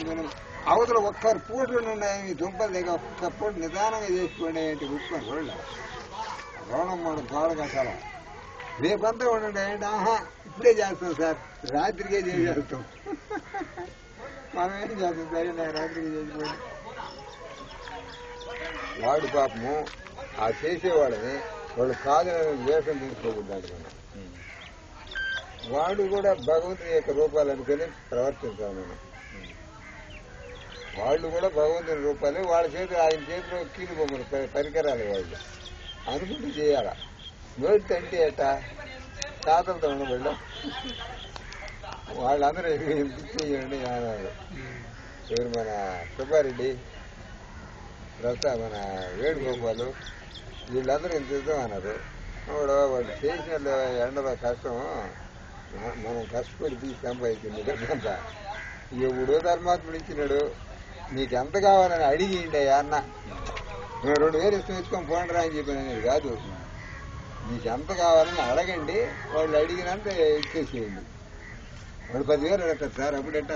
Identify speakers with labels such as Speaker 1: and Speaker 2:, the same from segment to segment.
Speaker 1: మనం అవతల ఒక్కరు పూటలు ఉన్నాయి దుంపలు దగ్గర ఒక్క పూట నిదానంగా చేసుకోండి అంటే ఉప్పుకొని రోడ్ల రోణం మనం గోడ కట్టాల రేపంతా ఉండండి అంటే ఆహా ఇప్పుడే చేస్తాం సార్ రాత్రికే చేసేస్తాం మనం ఏం చేస్తాం సరే రాత్రికి చేసిపోయి వాడు పాపము ఆ చేసేవాళ్ళని వాళ్ళు కాదని వేషం తీసుకోకూడదు మనం వాడు కూడా భగవంతుని యొక్క రూపాలు అనుకుని ప్రవర్తించాలి మనం వాళ్ళు కూడా భగవంతుని రూపాలు వాళ్ళ చేతి ఆయన చేతిలో కీలు బొమ్మలు పరికరాలు వాళ్ళు అనుకుంటూ చేయాల నోటి తంటే ఎట్ట తాతలతో ఉండబడ్డా వాళ్ళందరూ ఎందుకు చేయండి అన్నారు ఎవరు మన సుబ్బారెడ్డి మన వేణుగోపాలు వీళ్ళందరూ ఇంత ఇద్దాం అన్నారు వాళ్ళు చేసిన ఎండలో కష్టం మనం కష్టపడి తీసి సంపాదించింది డబ్బంతా ఎవడో ధర్మాత్ముడు ఇచ్చినాడు నీకు ఎంత కావాలని అడిగిండే అన్న మేము 2000 ఇష్టం ఇచ్చుకొని పోండి రా అని చెప్పాను కాదు నీకు ఎంత కావాలని అడగండి వాళ్ళు అడిగినంత ఇచ్చేసేయండి వాడు 10,000 అడగతారు సార్ అప్పుడెట్ట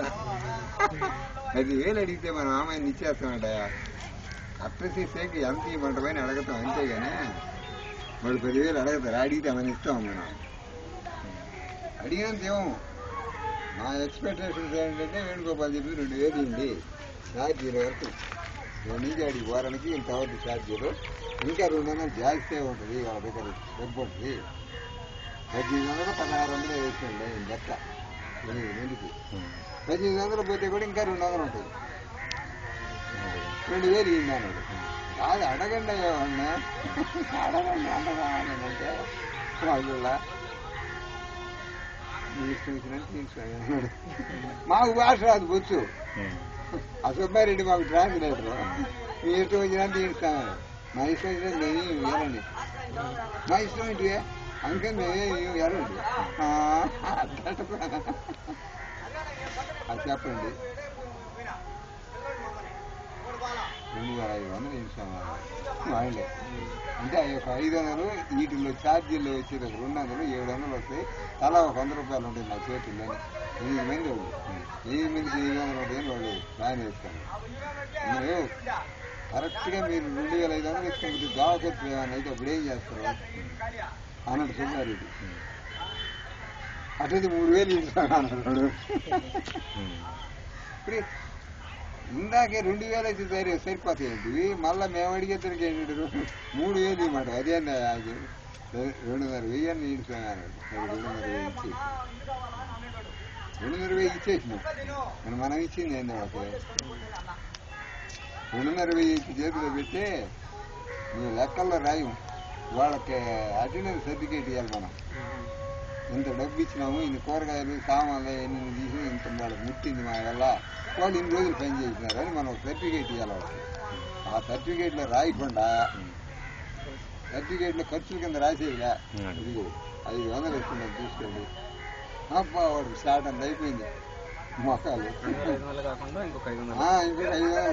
Speaker 1: 10,000 అడిగితే మనం ఆమెను ఇచ్చేస్తామంట అప్రసేసేకి ఎంత ఇవ్వమంట పైన అడగతాం అంతేగాని వాడు 10,000 అడగతారు అడిగితే మనం ఇస్తాం మనం అడిగినంత ఏమో నా ఎక్స్పెక్టేషన్స్ ఏంటంటే వేణుగోపాల్ చెప్పింది 2,000 ఇండి ఛార్జీల వరకు నేను నుంచి అడిగి వారానికి ఇంత అవుతుంది ఛార్జీలు ఇంకా 200 జాస్తి ఉంటుంది వాళ్ళ దగ్గర డబ్బు ఉంటుంది 1800 1600 వేసుకోండి లెక్క 8 మందికి 1800 పోతే కూడా ఇంకా 200 ఉంటుంది 2,000 ఇయ్యండి అన్నాడు కాదు అడగండి అయ్యేవాడిని అడగండి అంటే వాళ్ళ తీసుకున్నాడు మాకు భాష రాదు బొచ్చు ఆ సుబ్బారెడ్డి మాకు ట్రాన్స్లేటర్ మీ ఇష్టం వచ్చినంత తీస్తాను మా ఇష్టం వచ్చినట్టు మేమేమి వేరండి మా ఇష్టం ఏంటి అందుకని మేమేమి వేరండి అది చెప్పండి 2,500 ఇస్తాను వాళ్ళే అంటే ఒక 500 వీటిల్లో ఛార్జీల్లో వచ్చేది ఒక 200 700 వస్తాయి తలా ఒక 100 రూపాయలు ఉంటుంది నా చేతుల్లో 8 మంది వాళ్ళు 8 మందికి 700 ఉంటాయని వాళ్ళు ప్లాన్ వేస్తారు మీరు కరెక్ట్గా మీరు 2,500 ఇసుకుంటే దావకత్తు ఏమన్నా అయితే అప్పుడు ఏం చేస్తారు అన్నట్టు సుబ్బారెడ్డి అట్లయితే 3,000 ఇస్తాను అన్నాడు ఇందాకే 2,000 అయితే సరిపోతాయండి మళ్ళీ మేము అడిగేసరికి ఏంటి 3,000 ఇవ్వమాట అదే 2,500 వెయ్యి ఇస్తాను 2,500 ఇచ్చి 2,500 ఇచ్చేసినాం మనం ఇచ్చింది ఏంటి వాళ్ళకి 2,500 ఇచ్చి చేతిలో పెట్టి నువ్వు లెక్కల్లో రాయం వాళ్ళకి అటెండెన్స్ సర్టిఫికేట్ ఇవ్వాలి మనం ఇంత డబ్బు ఇచ్చినాము ఇన్ని కూరగాయలు సామాన్లు ఎన్ని తీసి ఇంత వాళ్ళకి ముట్టింది మా వల్ల వాళ్ళు ఇన్ని రోజులు పని చేసినారు అని మనం సర్టిఫికేట్ ఇవ్వాలి వాళ్ళకి ఆ సర్టిఫికేట్లో రాయకుండా సర్టిఫికేట్లో ఖర్చుల కింద రాసేదిగా ఇది 500 ఇస్తున్నాం తీసుకోండి అబ్బా వాడికి స్టార్ట్ అంత అయిపోయింది మొక్కలు ఇంకొక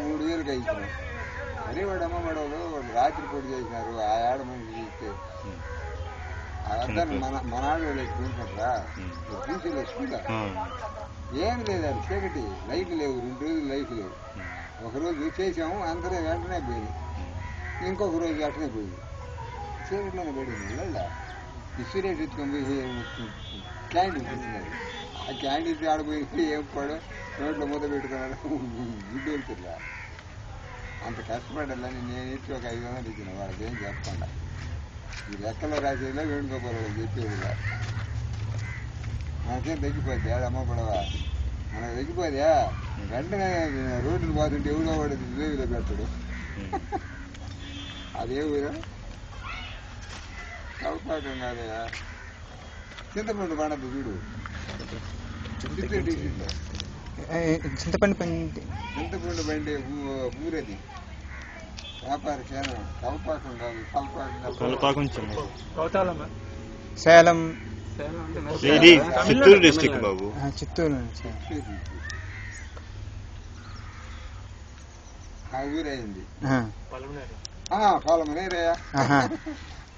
Speaker 1: 3,000 ఇచ్చినాం అదే వాడు అమ్మ వాడు రాత్రిపూట చేసినారు ఆ ఏడ మంది ఇస్తే అర్థాన్ని మన ఆడవాళ్ళు చూసుకుంటారా తీసేది స్కూల్ ఏం లేదు అది చీకటి లైట్ లేవు 2 రోజులు లైట్ లేవు ఒకరోజు చేసాము అందరూ వెంటనే పోయింది ఇంకొక రోజు అట్లనే పోయింది చీకట్లోనే పడింది లేదా సిగరెట్ ఎత్తుకొని పోయి క్యాండిల్ తెచ్చినారు ఆ క్యాండిల్ ఆడిపోయింది ఏం పడు రోడ్లో మూత పెట్టుకున్నాడు గుడ్డు వెళ్తున్నా అంత కష్టపడాలని నేను ఇచ్చి ఒక 500 ఇచ్చిన వాళ్ళకి ఏం చెప్పకుండా ఈ లెక్కలో రాసేదిలా వేణుగోపాల్ చెప్పేదిలా మనకేం తగ్గిపోద్ది అమ్మ పడవా మనకు తగ్గిపోద్యా వెంటనే రోడ్లు పోతుంటే ఎవడో వాడు జిలేబీలో పెడతాడు అదే ఊరా అవకాశం కాదయా చింతపండు పండద్దు చూడు చింతపండు బండి ఊరది వ్యాపార కేంద్రం కల్పాకం కాదు సేలం
Speaker 2: చిత్తూరు డిస్ట్రిక్ట్ బాబు
Speaker 1: చిత్తూరు ఆ ఊరైంది పొలమనేరయ్యా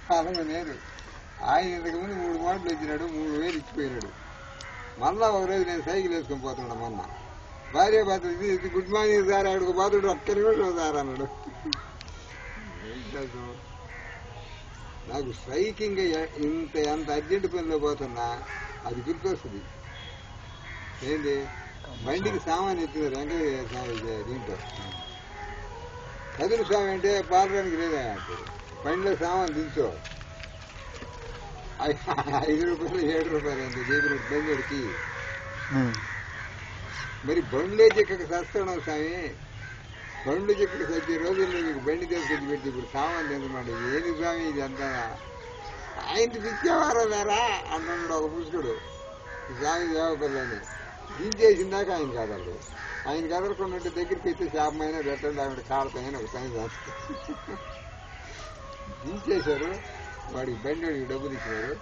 Speaker 1: పొలమనేరు ఆయన ఇంతకు ముందు 3 మాటలు ఇచ్చినాడు 3,000 ఇచ్చిపోయినాడు మళ్ళా ఒకరోజు నేను సైకిల్ వేసుకొని పోతున్నాడు మొన్న. భార్య భర్త ఇది గుడ్ మార్నింగ్ సార్, ఆడికి పోతుండ్రు ఒక్క నిమిషం సార్ అన్నాడు. నాకు స్ట్రైకింగ్ ఎంత అర్జెంట్ పనిలో పోతున్నా అది గుర్తొస్తుంది. ఏంటి, బండికి సామాన్ ఎత్తినారు వెంకయ్య స్వామి దీంట్లో. కదులు స్వామి అంటే పాలడానికి లేదా అంటే బండిలో సామాన్ దించో 5 రూపాయలు 7 రూపాయలు అంత చెప్పినట్టు బండికి. మరి బండ్లే చెక్కక సస్తాడు స్వామి. బండ్లు చెక్కక సచ్చే రోజుల్లో మీకు బండి తీసుకొచ్చి పెట్టి ఇప్పుడు సామాన్ తింటున్నాడు. ఏది స్వామి ఇది అంతా ఆయనకి పిచ్చేవారో లేరా అంటున్నాడు ఒక పురుషుడు. స్వామి దేవపల్లని దించేసిందాక ఆయన కదలడు. ఆయన కదలకుండా దగ్గరికి అయితే శాపమైనా పెట్టండి ఆవిడ కాడతాయని ఒక పని చేస్తారు. దించేశారు. వాడికి బండి డబ్బులు ఇచ్చినాడు.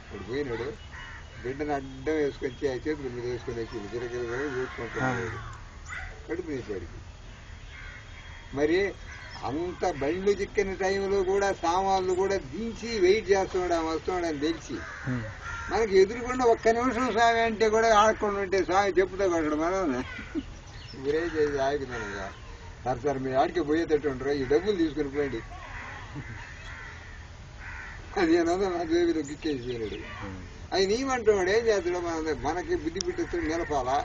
Speaker 1: వాడు పోయినాడు. బిడ్డను అడ్డం వేసుకొచ్చి ఆ చేతుల మీద వేసుకొని వచ్చి గిరగిర చూసుకుంటున్నాడు. కడుపు తీసేవాడికి. మరి అంత బండ్లు చిక్కని టైంలో కూడా సామాన్లు కూడా దించి వెయిట్ చేస్తున్నాడు ఆ వస్తున్నాడు అని తెలిసి మనకి ఎదురుకుండా ఒక్క నిమిషం స్వామి అంటే కూడా ఆడకుండా ఉంటే స్వామి చెప్పుతో కొట్టడు. మనం ఇప్పుడే చేసి ఆగుతున్నాను. సార్ సార్ మీరు ఆడికి పోయేటట్టు ఉంటారు, ఈ డబ్బులు తీసుకుని పోయండి. అది ఏమన్నా నా జేబులో గిక్కేసి పోయినాడు. ఆయన ఏమంటున్నాడు, ఏం చేస్తాడు, మనకి బుద్ధి పెట్టిస్తాడు నిలపాలా.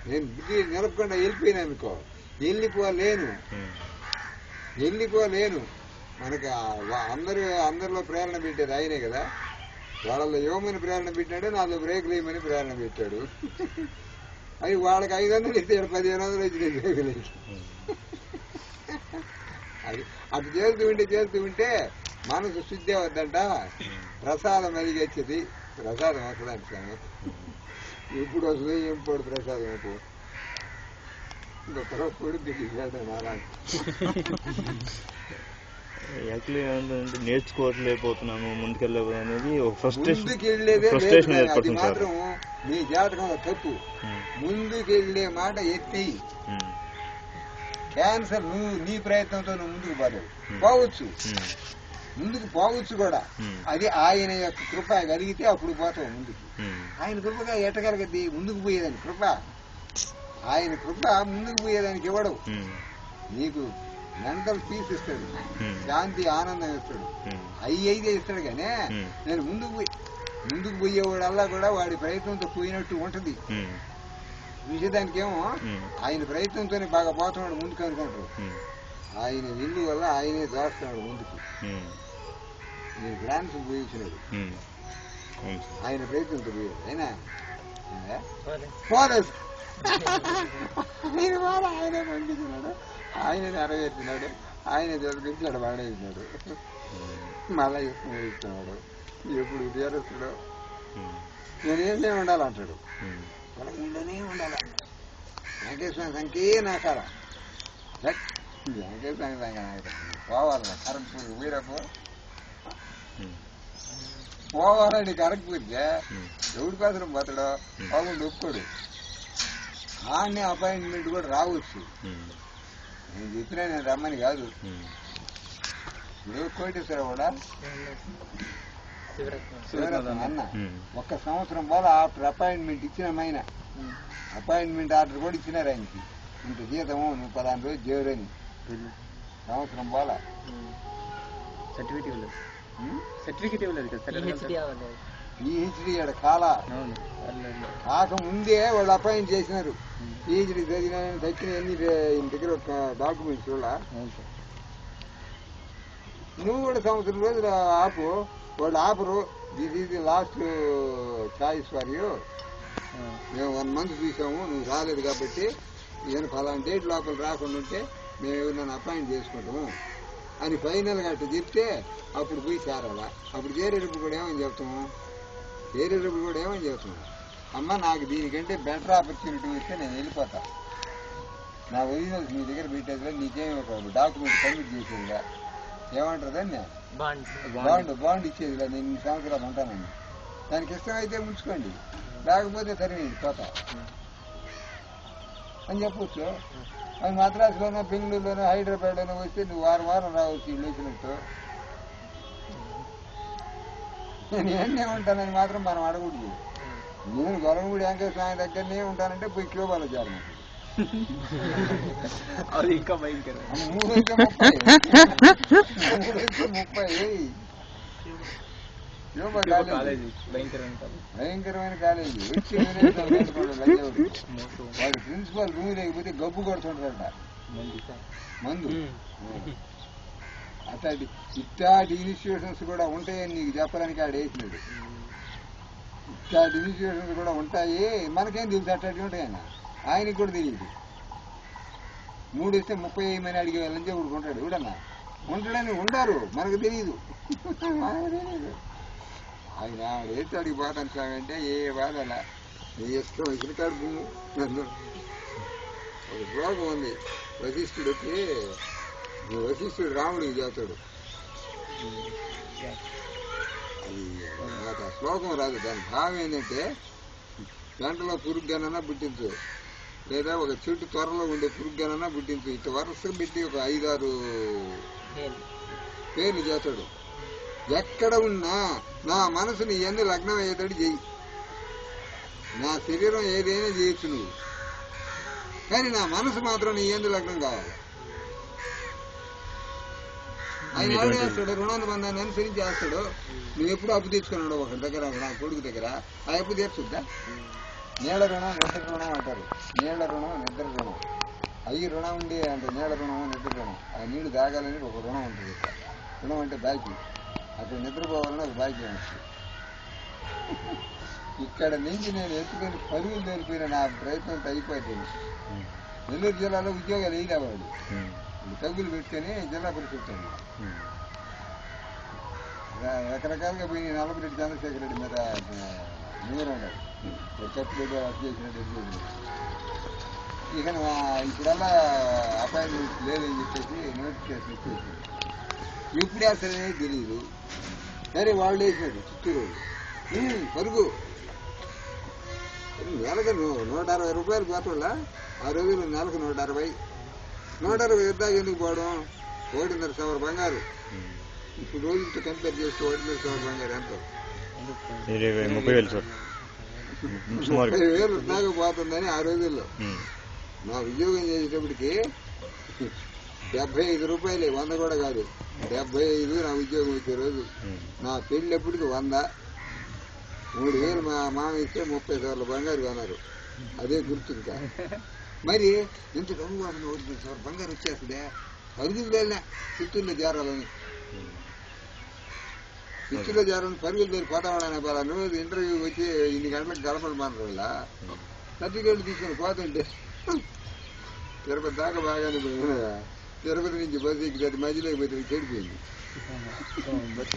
Speaker 1: నేను బుద్ధి నిలపకుండా వెళ్ళిపోయినా అనుకో, వెళ్ళిపోలేను. మనకి అందరిలో ప్రేరణ పెట్టేది ఆయనే కదా. వాళ్ళలో యోమని ప్రేరణ పెట్టాడు, నాలో బ్రేక్ లేమని ప్రేరణ పెట్టాడు. అవి వాళ్ళకి 500 ఇస్తాడు, 1500 వచ్చినాయి బ్రేకులకి. అది అటు చేస్తూ ఉంటే మనసు శుద్ధి అవద్దంట. ప్రసాదం అడిగేది, ప్రసాదం వస్తుందంట స్వామి. ఎప్పుడు వస్తుంది ఎంపోడు ప్రసాదం ఎప్పుడు పొడి దిగిపోయాడు.
Speaker 2: యాక్చువల్లీ ఏంటంటే నేర్చుకోవట్లేకపోతున్నాము, ముందుకెళ్ళలేదు అనేది
Speaker 1: ముందుకెళ్ళేదే అది మాత్రం నీ జాతకంలో తప్పు. ముందుకెళ్లే మాట ఎత్తి క్యాన్సర్ నువ్వు నీ ప్రయత్నంతో నువ్వు ముందుకు ముందుకు పోవచ్చు కూడా. అది ఆయన యొక్క కృప కలిగితే అప్పుడు పోతావు ముందుకు. ఆయన కృపగా ఎట్టగలిగద్ది ముందుకు పోయేదానికి కృప. ఆయన కృప ముందుకు పోయేదానికి ఇవ్వడు. నీకు మెంటల్ పీస్ ఇస్తాడు, శాంతి ఆనందం ఇస్తాడు, అయితే ఇస్తాడు. కానీ నేను ముందుకు పోయేవాడల్లా కూడా వాడి ప్రయత్నంతో పోయినట్టు ఉంటది. చూసేదానికేమో ఆయన ప్రయత్నంతోనే బాగా పోతున్నాడు ముందుకు అనుకుంటారు. ఆయన ఇల్లు వల్ల ఆయనే దాస్తున్నాడు ముందుకు. నేను గ్రాండ్స్ పోయించినాడు, ఆయన ప్రయత్నంతో పోయాడు. అయినా పోలేదు, ఆయనే పంపించినాడు, ఆయనే నెరవేర్చినాడు, ఆయనే తీసుకొచ్చాడు, వాడేసినాడు. మళ్ళా ఇస్తున్నాడు. ఎప్పుడు తీరుస్తాడు. నేనేమే ఉండాలంటాడు, పొలంలోనే ఉండాలా. వెంకటేశ్వర సంఖ్యే నాకాల వెంకటేశ్వర సంఖ్య పోవాలి. కరెక్ట్ వీరపు పోవాలని కరెక్ట్ పోతే ఎవడి కోసం పోతాడో బాగుండి ఒప్పుకోడు. ఆడనే అపాయింట్మెంట్ కూడా రావచ్చు. నేను చెప్పినా నేను రమ్మని కాదు. ఇప్పుడు కోటేశ్వర కూడా శివరత్నం అన్న 1 సంవత్సరం పోలా ఆఫ్టర్ అపాయింట్మెంట్ ఇచ్చినామైన అపాయింట్మెంట్ ఆర్డర్ కూడా ఇచ్చినారు ఆయనకి. ఇంత జీతము నువ్వు 10 రోజులు చేయరని. సంవత్సరం పోలా
Speaker 3: సర్టిఫికేట్ ఇవ్వలేదు కదా.
Speaker 1: పిహెచ్డి ఆడ కాకముందే వాళ్ళు అపాయింట్ చేసినారు. పిహెచ్డి చదివిన దక్కిన ఎన్ని దగ్గర ఒక డాక్యుమెంట్స్ వల్ల నువ్వు కూడా సంవత్సరం రోజులు ఆపు. వాళ్ళు ఆపరు. This is the last choice for you. మేము 1 month చూసాము, నువ్వు రాలేదు కాబట్టి నేను ఫలానా డేట్ లోపల రాకుండా ఉంటే మేము ఎవరినైనా అపాయింట్ చేసుకుంటాము అని ఫైనల్గా అట్లా చెప్తే అప్పుడు పోయి చేరాలా. అప్పుడు చేరేటప్పుడు కూడా ఏమని చెప్తాము, అమ్మ నాకు దీనికంటే బెటర్ ఆపర్చునిటీ వస్తే నేను వెళ్ళిపోతా, నా ఒరిజినల్స్ మీ దగ్గర పెట్టేదిగా నీకేం ఒక డాక్యుమెంట్ సబ్మిట్ చేసేదిగా, ఏమంటారని బాండ్ ఇచ్చేదిగా, నేను 2 సంవత్సరాలు ఉంటానండి, దానికి ఇష్టమైతే ఉంచుకోండి, లేకపోతే సరే పోతా అని చెప్పవచ్చు. అది మద్రాసులోనో బెంగళూరులోనో హైదరాబాద్లోనో వస్తే నువ్వు వారం రావచ్చు ఇల్లు వచ్చినట్టు. నేను ఏమేమి ఉంటానని మాత్రం మనం అడగకూడదు. నేను గొలగమూడి వెంకటేశ్వర స్వామి దగ్గరనే ఉంటానంటే పోయి క్యూబాలో చేరమంటాడు.
Speaker 3: అది ఇంకా భయంకరం.
Speaker 1: 30 క్యూబా కాలేజీ భయంకరమైన కాలేజీ. వచ్చి వాడు ప్రిన్సిపల్ రూమ్ లేకపోతే గబ్బు కొడుతుంటాడట మందు. అట్లాంటి ఇట్లాంటి ఇన్స్టిట్యూషన్స్ కూడా ఉంటాయని నీకు చెప్పడానికి ఆడ వేసినాడు. ఇట్లాంటి ఇన్స్టిట్యూషన్స్ కూడా ఉంటాయి, మనకేం తెలుసు అట్లాంటివి ఉంటాయన్న. ఆయనకి కూడా తెలియదు. 3 ఇస్తే 30 వేయమని అడిగే వాళ్ళని చెప్పి ఉంటాడు. ఎవడన్నా ఉంటాడని ఉండారు, మనకు తెలియదు. ఆయన వేసి అడిగి పోతాను స్వామి అంటే ఏ బాధ అలా నీ ఇష్టం వచ్చిన కాడు భూము. నన్ను ఒక శ్లోకం ఉంది వశిష్ఠుడికి, వశిష్ఠుడు రాముడికి చేస్తాడు. అది నాకు ఆ శ్లోకం రాదు. దాని భావం ఏంటంటే గంటలో పురుగ్గానన్నా పుట్టించు, లేదా ఒక చెట్టు త్వరలో ఉండే పురుగ్గానన్నా పుట్టించు. ఇట్లా వరుసగా పెట్టి ఒక 5-6 పేర్లు చేస్తాడు. ఎక్కడ ఉన్నా నా మనసుని ఎన్ని లగ్నం అయ్యేటట్టు చెయ్యి. నా శరీరం ఏదైనా చేయొచ్చు నువ్వు, కానీ నా మనసు మాత్రం నీ ఎందు లగ్నం కావాలి. ఆయన ఎవరు చేస్తాడు? రుణానుబంధాన్ని అనుసరించి చేస్తాడు. నువ్వు ఎప్పుడు అప్పు తెచ్చుకున్నాడు ఒకరి దగ్గర, నా కొడుకు దగ్గర, ఆ అప్పు తీర్చుద్దా? నీళ్ళ రుణం, నిద్ర రుణం అంటారు. నీళ్ళ రుణం, నిద్ర రుణం. అయ్యి రుణం ఉండి అంటే నీళ్ళ రుణం, నిద్ర రుణం. ఆ నీళ్లు తాగాలని ఒక రుణం ఉంటుంది. రుణం అంటే బాకీ. అక్కడ నిద్రపోవాలని ఒక బాకీ ఉంటుంది. ఇక్కడ నుంచి నేను ఎత్తుకొని పరుగులు తెలిపిన నా ప్రయత్నం అయిపోతుంది. నెల్లూరు జిల్లాలో ఉద్యోగాలు వేయలేవాడు. తగ్గులు పెట్టుకొని జిల్లా పరిషత్ రకరకాలుగా పోయి నల్లపురెడ్డి చంద్రశేఖర రెడ్డి మీద నివరం ఉన్నాడు. తప్పులు అప్ చేసినట్టు. ఇక ఇప్పుడల్లా అపాయింట్మెంట్స్ లేదని చెప్పేసి నోటిఫికేషన్ ఇచ్చేసి ఎప్పుడు వేస్తారనేది తెలియదు. సరే వాళ్ళు వేసినాడు చిత్తూరు పరుగు. నెలకు 160 రూపాయలు పోతుందా? ఆ రోజుల్లో నెలకు 160. 160 యుద్ధాలు ఎందుకు పోవడం? 1.5 బంగారు. ఇప్పుడు రోజులతో కంపేర్ చేస్తే 1.5 బంగారు ఎంత? 30,000 దాకా పోతుందని ఆ రోజుల్లో. నా ఉద్యోగం చేసేటప్పటికి 75 రూపాయలే, 100 కూడా కాదు, 75 నా ఉద్యోగం వచ్చే రోజు. నా పెళ్ళినప్పటికి 100. 3,000 మా మామ ఇస్తే 30,000 బంగారు కొన్నారు. అదే గుర్తు. ఇంకా మరి ఎంత డబ్బు 1,000 బంగారు వచ్చేస్తుందే. పరుగులు వెళ్ళినా చిత్తూరులో చేరాలని, చిత్తూరులో చేరాలని పరుగులు వెళ్ళి పోతామని పలాను ఇంటర్వ్యూ వచ్చి ఇన్ని గంటలకు గడపడం మానల సర్టిఫికేట్లు తీసుకొని పోతుంటే తిరుపతి దాకా బాగానే పోయినా. తిరుపతి నుంచి బస్సు ఎక్కి మధ్యలోకి పోతే చెడిపోయింది. బస్సు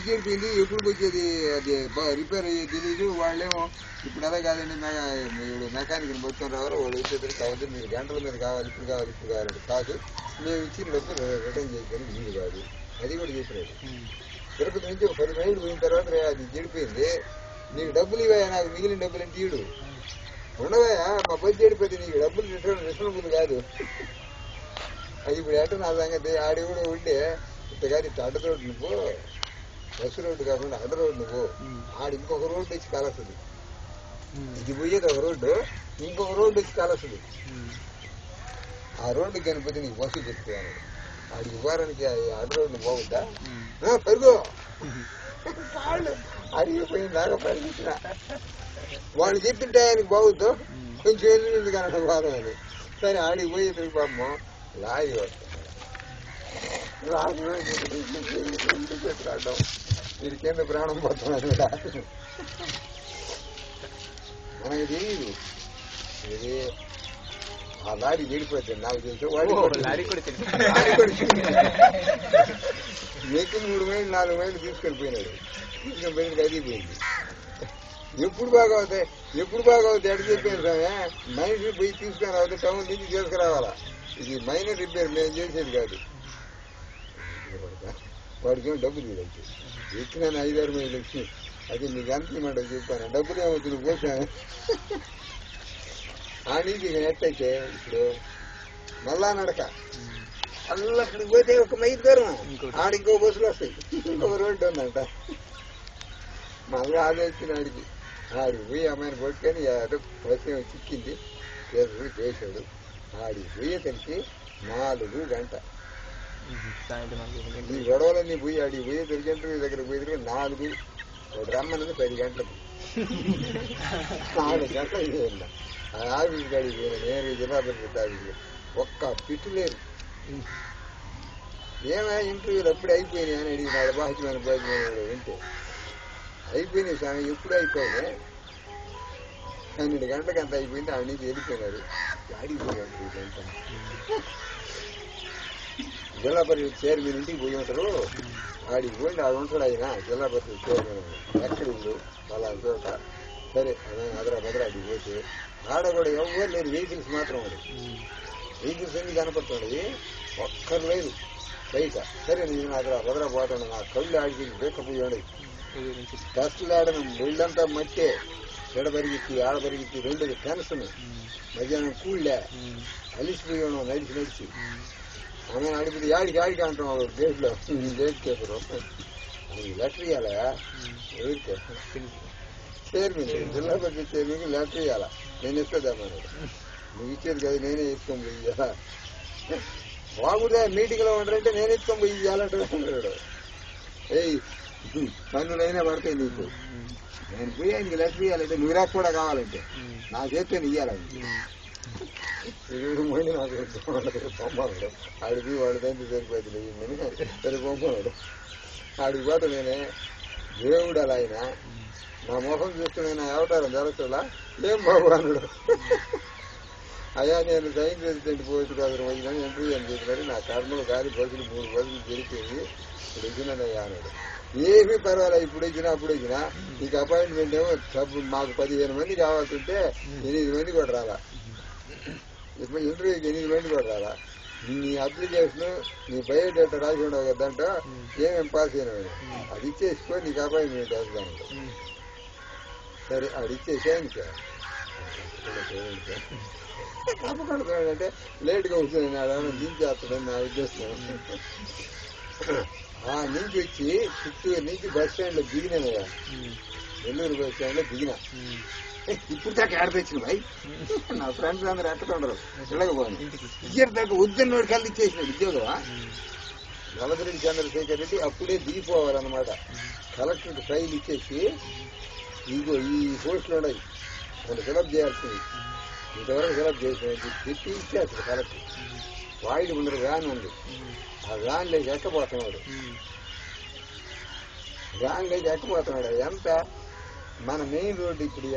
Speaker 1: చెడిపోయింది. ఎప్పుడు వచ్చేది అది రిపేర్ అయ్యేది తెలీదు. వాళ్ళేమో ఇప్పుడు అలా కాదండి, మెకానిక్ని పట్టుకొని రావారు. వాళ్ళు వచ్చేసరికి కావాలి, మీరు గంటల మీద కావాలి, ఇప్పుడు కావాలంటే కాదు, మేము ఇచ్చిన డబ్బులు రిటర్న్ చేయడానికి వీలు కాదు. అది కూడా చెప్పినాడు. తిరుపతి నుంచి ఒక 10 మైళ్ళు పోయిన తర్వాత అది చెడిపోయింది. నీకు డబ్బులు ఇవ్వయా, నాకు మిగిలిన డబ్బులు అంటే ఈడు ఉండవయా, మా బస్సు చెడిపోతే నీకు డబ్బులు రిటర్నబుల్ కాదు. అది ఇప్పుడు ఎట నా సంగతి. ఆడి కూడా ఉంటే ఇంతగాని ఇట్లా అడ్డ రోడ్డు నువ్వు, బస్సు రోడ్డు కాకుండా అడ్డ రోడ్డు నువ్వు, ఆడు ఇంకొక రోడ్డు వచ్చి కలస్తుంది. ఇది పోయేది ఒక రోడ్డు, ఇంకొక రోడ్డు వచ్చి కలస్తుంది. ఆ రోడ్డు కనిపోతే నీకు బస్సు చెప్తాను. ఆడికి పోరానికి అడ్డ రోడ్డు పోవద్దా? పరుగు అడిగిపోయిన దాకా పరిగెత్తిన. వాళ్ళు చెప్పిన ఆయనకి బాగుద్దు, కొంచెం వెళ్ళింది కనడం బాధ అని. సరే ఆడికి పోయి పాపం లాగి వస్తాం. వీడి కింద ప్రాణం పోతున్నాడు. మనకి తెలియదు ఇది. ఆ లారీ చెడిపోతుంది నాకు తెలుసు. నెక్కి 3 మైళ్ళు 4 మైళ్ళు తీసుకొని పోయినాడు. తీసుకొని పోయినకి అది పోయింది. ఎప్పుడు బాగా అవుతాయి ఎడ చెప్పాను సామే, మనిషి పోయి తీసుకొని రావద్దు, టౌన్ నుంచి తీసుకురావాలా. ఇది మైనర్ రిపేర్ మేము చేసేది కాదు. వాడికి ఏమో డబ్బులు తీయచ్చు. ఎక్కినాను 5-6 మైళ్ళు వచ్చి, అది నీకు ఎంత ఇవ్వమంటే చెప్పాను. డబ్బులు ఏమవుతుంది పోసాను. ఆ నుంచి ఇక ఎట్టయితే ఇప్పుడు మళ్ళా నడక అల్ల అక్కడికి పోతే 1 మైలు దూరం ఆడ ఇంకో బస్సులు వస్తాయి. ఇంకొక రోడ్డు ఉందంట. మళ్ళీ ఆలోచించిన ఆడికి ఆడికి పోయి అమ్మాయిని పట్టుకొని ఏదో పరిచయం చిక్కింది కేసులు చేశాడు. ఆడికి పోయేసరికి 4 గంట. నీ గొడవలన్నీ పోయి ఆడికి పోయేసరికి ఇంటర్వ్యూ దగ్గర పోయేసరికి 4 రమ్మన్నది 10 గంటలకు 4 గంటలు అయిపోయిందా. ఆఫీస్ కాడికి పోయిన నేను జిల్లా పరిషత్ ఆఫీస్లో ఒక్క పిట్టు లేదు. ఏమైనా ఇంటర్వ్యూలు అప్పుడే అయిపోయినాయి అని అడిగినాడు. బాధ్యమైన వింటే అయిపోయినాయి స్వామి, ఎప్పుడు అయిపోయినాయి 12 గంటలకు అంత అయిపోయింది. ఆడి నుంచి వెళ్ళిపోయినారు. ఆడికి పోయాడు. జిల్లా పరిషత్ చైర్మన్ ఇంటికి పోయి ఉంటారు. ఆడికి పోయింది ఆడు ఉంటాడు. ఆయన జిల్లా పరిషత్ చైర్మన్ ఎక్కడ ఇల్లు అలా చోట. సరే అదరా బదరా అడిగి పోతే ఆడ కూడా ఎవరు లేరు. వెహికల్స్ మాత్రం వాడు. వెహికల్స్ అన్ని కనపడుతుంది, ఒక్కరు లేదు బయట. సరే నేను అదరా బదరా పోతాను. నా కళ్ళు ఆడికి బేకపోయాడు. బస్సులు ఆడను ఒళ్ళంతా మట్టే. ఎడబరిగిచ్చి ఆడబరిగిచ్చి 2 టెన్షన్. మధ్యాహ్నం కూళ్ళే అలిసిపోయి ఉన్నాం నడిచి. ఆమె అడిగితే ఆడికి అంటాం గేట్లో గేట్ కేపరు లెటర్ ఇవ్వాలా ఎవరికి? చైర్మన్ జిల్లా పరిషత్ చైర్మన్కి లెటర్ ఇవ్వాలా. నేను ఇస్తుందన్నాడు. నువ్వు ఇచ్చేది కదా నేనే ఎత్తుకొని పోయి ఇవ్వాలా. బాగుండే మీటింగ్లో ఉంటారంటే నేను ఎత్తుకొని పోయి ఇవ్వాలంటాడు. ఏయ్ పన్నులైనా పడతాయి నీకు. నేను పోయి ఆయనకి లెటర్ ఇవ్వాలంటే నువ్వు రాక కూడా కావాలంటే నా చేతితో ఇవ్వాలంటే పోయి నాకు పంపాడు. ఆడికి వాడు తండ్రి సరిపోతుంది ఇవ్వమని సరే పంపాడు. ఆడికి పోతే నేనే దేవుడు అలా ఆయన నా ముఖం చూసుకుని నా అవతారం జరుగుతుందా ఏం బాబు అన్నాడు. అయ్యా నేను సైన్స్ రెసిడెంట్ పోస్ట్ కోసం వచ్చినాను ఇంటర్వ్యూ అని చెప్పినారు. నా కర్మలు కాదు బస్సులు 3 బస్సులు జరిపింది. ఇప్పుడు వచ్చినానయ్యా అన్నాడు. ఏమీ పర్వాలేదు, ఇప్పుడు వచ్చినా అప్పుడు వచ్చినా నీకు అపాయింట్మెంట్ ఏమో మాకు 15 మంది కావాల్సి ఉంటే 8 మంది కూడా రాలా. ఇప్పుడు ఇంటర్వ్యూకి 8 మంది కూడా రాలా. నీ అప్లికేషన్ నీ బయోడేటా రాసి ఉండవు కదంటో ఏమేమి పాస్ అయినావు అది ఇచ్చేసుకో నీకు అపాయింట్మెంట్ వేస్తాను. సరే అది ఇచ్చేసాను సార్. తప్పకుండా లేట్గా వచ్చింది ఆడ దించేస్తాడని నా ఉద్దేశం. ఆ నుంచి వచ్చి చిత్తూరు నుంచి బస్ స్టాండ్ లో దిగినానయ్యా. నెల్లూరు బస్ స్టాండ్ లో దిగినా. ఇప్పుడు దాకా ఆడకొచ్చింది భాయ్. నా ఫ్రెండ్స్ అందరూ ఎక్కడుండరు వెళ్ళకపోను. ఇయర్ దాకా ఉద్యోగం కలిసి ఇచ్చేసినాడు ఉద్యోగమా. నల్లగిరెడ్డి చంద్రశేఖర్ రెడ్డి అప్పుడే దిగిపోవాలన్నమాట. కలెక్టర్కి ఫైల్ ఇచ్చేసి ఇదిగో ఈ పోస్టులు ఉన్నాయి మనం ఫిలప్ చేయాల్సింది ఇంతవరకు ఫిలప్ చేసినట్టు పెట్టి ఇచ్చేస్తాడు కలెక్టర్. వాయిడ్ ముందర వ్యాన్ ఉంది. ఆ వ్యాన్ లేక ఎక్కపోతున్నాడు. వ్యాన్ లేక ఎక్కపోతున్నాడు. ఎంత మన మెయిన్ రోడ్డు ఇప్పుడు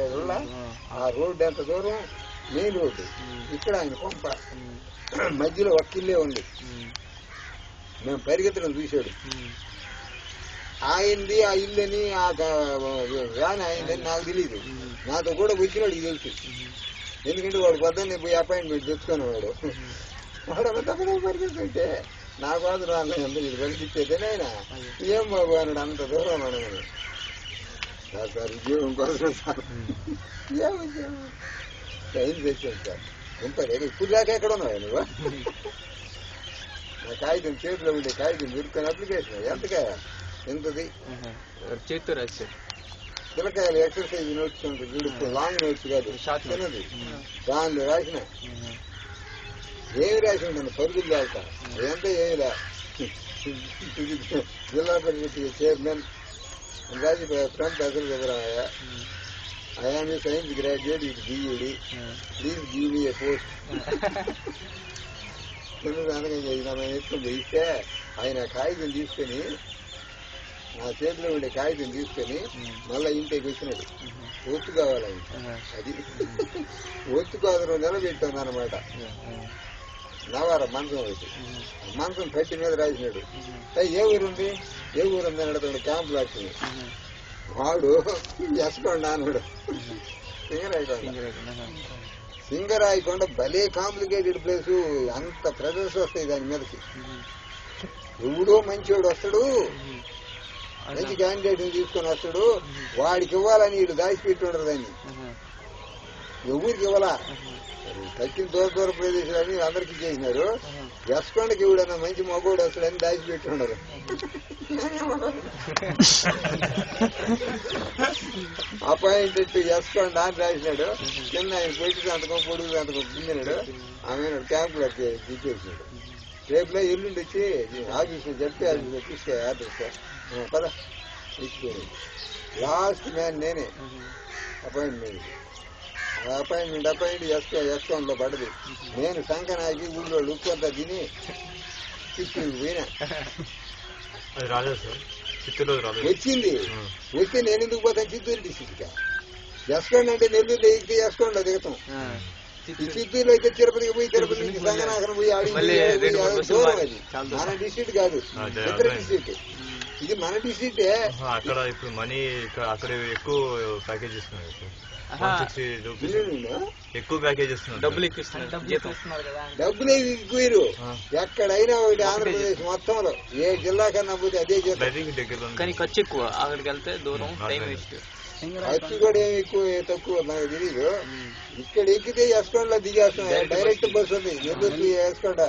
Speaker 1: ఆ రోడ్డు ఎంత దూరం మెయిన్ రోడ్డు. ఇక్కడ ఆయన పంప మధ్యలో ఒక్కిల్లే ఉంది. మేము పరిగెత్తడం చూశాడు. ఆయింది ఆ ఇల్లుని ఆ వ్యాన్ అయిందని నాకు తెలియదు. నాతో కూడా వచ్చినాడు ఇది తెలుసు. ఎందుకంటే వాడు పొద్దున్నే పోయి అపాయింట్మెంట్ తెచ్చుకునేవాడు. వాడు తప్ప పరిగెత్తుంటే నా బాధ రాలేదు. అంత ఇది పరిగెత్తేనే ఆయన ఏం బాబు అన్నాడు. అంత దూరం అన్నాడు. సార్ ఉద్యోగం కోసం సార్ ఏం ఉద్యోగం టైం తెచ్చాను సార్. ఉంటారు ఇప్పుడు దాకా ఎక్కడ ఉన్నావు నువ్వు? నా కాగితం చేతిలో ఉండే కాగితం దొరుకుని అప్లికేషన్ ఎంతకా ఎంతది
Speaker 3: చేతితో రాశారు.
Speaker 1: పిల్లకాయలు ఎక్సర్సైజ్ నోట్స్ ఉంటుంది చూడు, లాంగ్ నోట్స్ కాదు చిన్నది. దానిలో రాసిన ఏమి రాసిన నన్ను పరుగులు దాల్తా అదంతా ఏమిరా. జిల్లా పరిషత్ చైర్మన్ రాజీ ఫ్రంట్ అసలు వివరాయ I am a science graduate with BEd. Please give me a post. ఎత్తుకొని ఇస్తే ఆయన కాగితం తీసుకొని నా చేతిలో ఉండే కాగితం తీసుకొని మళ్ళా ఇంటికి వచ్చినాడు. ఒత్తు కావాలని అది ఒత్తు కాదు నిలబెట్టాను అనమాట. నవారా మంచం అయితే మంచం కట్టి మీద రాసినాడు. ఏ ఊరుంది అని అడుగుతాడు. క్యాంపు లాక్సింది. వాడు ఎస్కొండ అన్నాడు. సింగరాయకొండ భలే కాంప్లికేటెడ్ ప్లేసు. అంత ప్రెజర్స్ వస్తాయి దాని మీదకి. ఎవడో మంచివాడు వస్తాడు, మంచి క్యాండిడేట్ తీసుకొని వస్తాడు, వాడికి ఇవ్వాలని వీడు దాచిపెట్టి ఉండరు దాన్ని. ఎవరికి ఇవ్వాలా తగ్గిన దూర ప్రదేశాలని అందరికి చేసినారు. ఎస్కొండకి ఇవిడన్నా మంచి మగోడు వస్తాడని దాచిపెట్టి ఉన్నారు. అపాయింటెడ్ ఎస్కొండ అని రాసినాడు. కింద ఆయన పొట్టి సంతకం పొడుగు సంతకం కిందనాడు. ఆమె క్యాంపులో దిగేసినాడు. రేపులో ఎల్లుండి వచ్చి ఆఫీస్లో చెప్పి ఆఫీస్లో తీస్తే అడ్రస్ పదా ఇచ్చిపోయింది. లాస్ట్ మ్యాన్ నేనే అపాయింట్మెంట్ ఎస్కొండలో పడదు. నేను సంకనాకి ఊళ్ళో ఉప్పు అంతా తిని చిత్తూరుకి పోయినా. వచ్చింది వస్తే నేను ఎందుకు పోతాను చిత్తూరు డిస్టిక్. ఎస్కొండ అంటే నెల్లూరులో ఎక్కితే ఎస్కొండలో దిగుతాం. ఈ చిత్తూరులో అయితే తిరుపతికి పోయి తిరుపతి నుంచి సంగనాకరం పోయి దూరం. అది మన డిస్ట్రిక్ట్ కాదు, ఇతర డిస్ట్రిక్ట్. ఇది మన డిస్ట్రిక్టే.
Speaker 2: అక్కడ ఇప్పుడు మనీ అక్కడ ఎక్కువ ప్యాకేజ్ ఇస్తున్నారు, ఎక్కువ ప్యాకేజ్ ఇస్తున్నారు, డబ్బులు
Speaker 1: ఎక్కువ. ఎక్కడైనా ఒకటి ఆంధ్రప్రదేశ్ మొత్తంలో ఏ జిల్లా కన్నా పోతే అదే జీతం.
Speaker 3: కానీ ఖర్చు ఎక్కువ, అక్కడికి వెళ్తే దూరం, టైం వేస్ట్.
Speaker 1: ఖర్చు కూడా ఏమి ఎక్కువ తక్కువ నాకు తెలీదు. ఇక్కడ ఎక్కితే ఎస్కొండలో దిగేస్తున్నాం. డైరెక్ట్ బస్సు ఉంది నెల్లూరు ఎస్కొండ.